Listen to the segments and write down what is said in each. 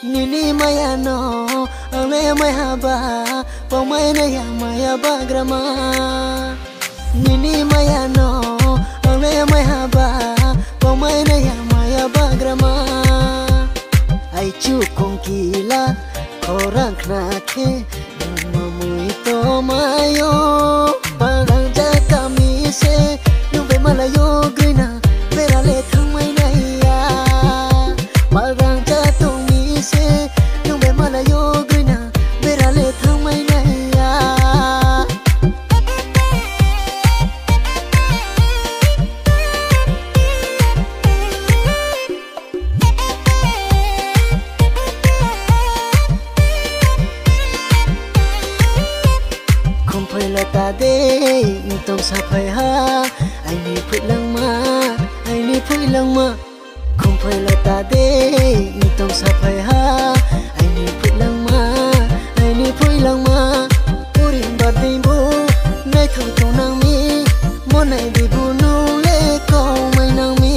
Nini maya no ame maya ba pamai na ya maya ba grama Nini maya no ame maya ba pamai na ya maya ba grama Ai chu kongkila korang knake mamui to mayo parang jaka mi se nube malayo grina berale thamai na ya parang jaka se nung be malayo grina berale thamai na ya Kompai lata de tong sapai ha ai ni phut lang ma Kompai lata de tong sapai ha ai ni phut lang ma purin ba dei bu nai thau tong nang mi mo nai de bu nu le ko mai nang mi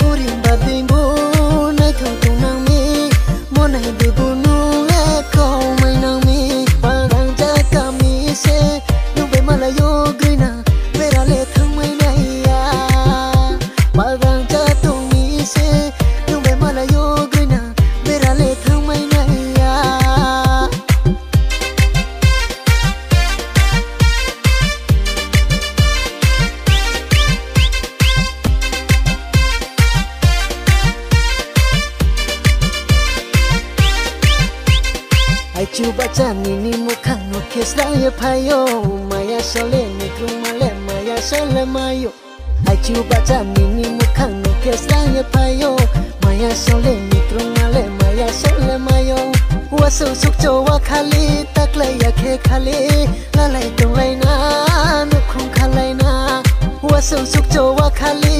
purin ba dei bu nai thau tong nang mi mo nai de bu nu le ko mai nang mi parang jaka mi se nu be malayo grina berale thamai na ya parang jaka mi se nu be malayo grina berale thamai na ya Ai chu baca nini mukhang no kesla ye phayo maya sole ni krumale maya sole mayo Ai chu baca nini mukhang no kesla ye phayo maya sole ni krumale maya sole mayo wa su suk cho wa khali taklai ya khe khali lalai tong lai na nu khung khalai na wa su suk cho wa khali